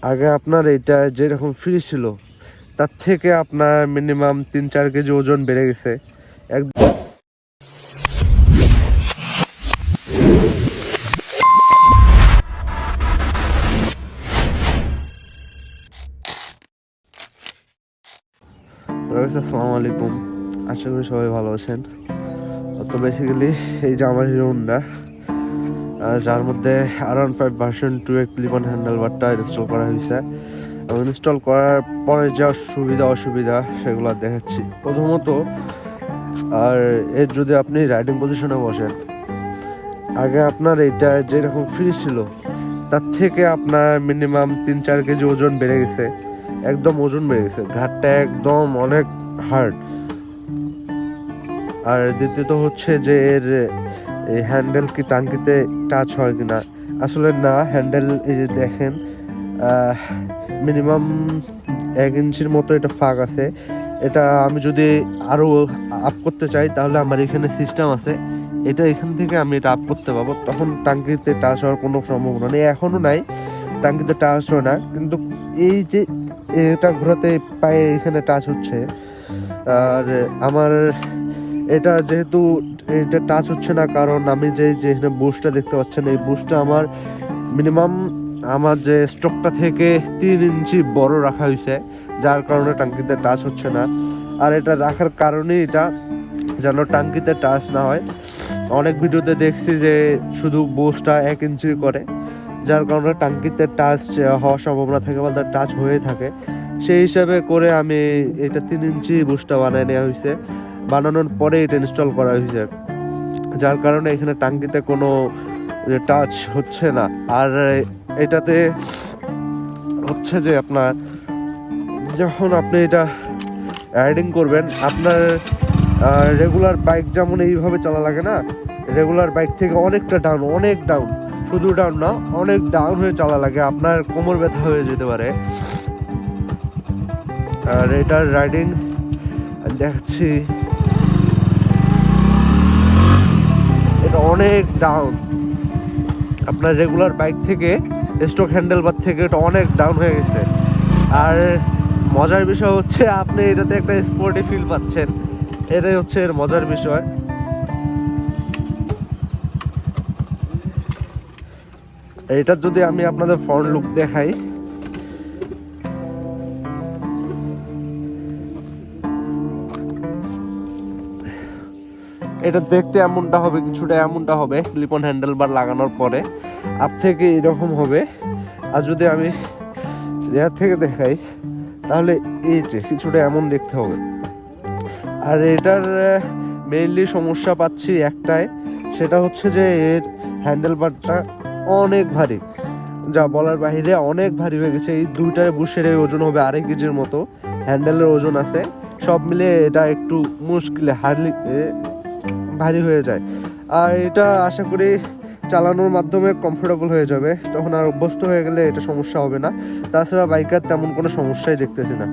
আগে আপনার এটা যেরকম ফ্রি ছিল তার থেকে আপনার মিনিমাম 3-4 কেজি ওজন বেড়ে গেছে। একদম আসসালামু আলাইকুম, আশা করি সবাই ভালো আছেন। তো বেসিক্যালি এই যে আমার হিরো হোন্ডা, যার মধ্যে R15 ভার্সন 2 এর ক্লিপ-অন হ্যান্ডেল বারটা ইনস্টল করা হয়েছে এবং ইনস্টল করার পরে যা সুবিধা অসুবিধা সেগুলো দেখাচ্ছি। প্রথমত, আর এর যদি আপনি রাইডিং পজিশনে বসেন, আগে আপনার এটা যেরকম ফ্রি ছিল তার থেকে আপনার মিনিমাম 3-4 কেজি ওজন বেড়ে গেছে। একদম ওজন বেড়ে গেছে, ঘাটটা একদম অনেক হার্ড। আর দ্বিতীয়ত হচ্ছে যে এর হ্যান্ডেল কি টাঙ্কিতে টাচ হয় কিনা, আসলে না। হ্যান্ডেল এই যে দেখেন, মিনিমাম 1 ইঞ্চির মতো এটা ফাঁক আছে। এটা আমি যদি আরও আপ করতে চাই তাহলে আমার এখানে সিস্টেম আছে, এটা এখান থেকে আমি এটা আপ করতে পারবো, তখন টাঙ্কিতে টাচ হওয়ার কোনো সম্ভাবনা নেই। এখনও নাই, টাঙ্কিতে টাচ হয় না, কিন্তু এই যে এটা ঘোরাতে পায়ে এখানে টাচ হচ্ছে। আর আমার এটা যেহেতু এটা টাচ হচ্ছে না, কারণ আমি যে এখানে বুশটা দেখতে পাচ্ছেন, এই বুশটা আমার মিনিমাম আমার যে স্ট্রোকটা থেকে 3 ইঞ্চি বড় রাখা হয়েছে, যার কারণে টাঙ্কিতে টাচ হচ্ছে না। আর এটা রাখার কারণেই এটা যেন টাঙ্কিতে টাচ না হয়। অনেক ভিডিওতে দেখছি যে শুধু বুশটা 1 ইঞ্চি করে, যার কারণে টাঙ্কিতে টাচ হওয়ার সম্ভাবনা থাকে বা তার টাচ হয়ে থাকে। সেই হিসাবে করে আমি এটা 3 ইঞ্চি বুশটা বানিয়ে নেওয়া হয়েছে। বানানোর পরে এটা ইনস্টল করা হয়েছে, যার কারণে এখানে টাঙ্কিতে কোনো টাচ হচ্ছে না। আর এটাতে হচ্ছে যে আপনার যখন আপনি এটা রাইডিং করবেন, আপনার রেগুলার বাইক যেমন এইভাবে চালা লাগে না, রেগুলার বাইক থেকে অনেকটা ডাউন, অনেক ডাউন, শুধু ডাউন না, অনেক ডাউন হয়ে চালা লাগে, আপনার কোমর ব্যথা হয়ে যেতে পারে। আর এটার রাইডিং দেখাচ্ছি, এটা অনেক ডাউন, আপনার রেগুলার বাইক থেকে, স্টক হ্যান্ডেল বার থেকে এটা অনেক ডাউন হয়ে গেছে। আর মজার বিষয় হচ্ছে আপনি এটাতে একটা স্পোর্টি ফিল পাচ্ছেন, এটাই হচ্ছে এর মজার বিষয়। এটা যদি আমি আপনাদের ফ্রন্ট লুক দেখাই, এটা দেখতে এমনটা হবে, কিছুটা এমনটা হবে ক্লিপ-অন হ্যান্ডেল বার লাগানোর পরে আপ থেকে এরকম হবে। আর যদি আমি রেয়ার থেকে দেখাই তাহলে এই যে কিছুটা এমন দেখতে হবে। আর এটার মেইনলি সমস্যা পাচ্ছি একটাই, সেটা হচ্ছে যে এর হ্যান্ডেল বারটা অনেক ভারী, যা বলার বাহিরে, অনেক ভারী হয়ে গেছে। এই দুইটার বুশের ওজন হবে 2.5 কেজির মতো, হ্যান্ডেলের ওজন আছে, সব মিলে এটা একটু মুশকিলে হার্ডলি ভারী হয়ে যায়। আর এটা আশা করি চালানোর মাধ্যমে কমফোর্টেবল হয়ে যাবে, তখন আর অভ্যস্ত হয়ে গেলে এটা সমস্যা হবে না। তাছাড়া বাইকার তেমন কোনো সমস্যাই দেখতেছি না।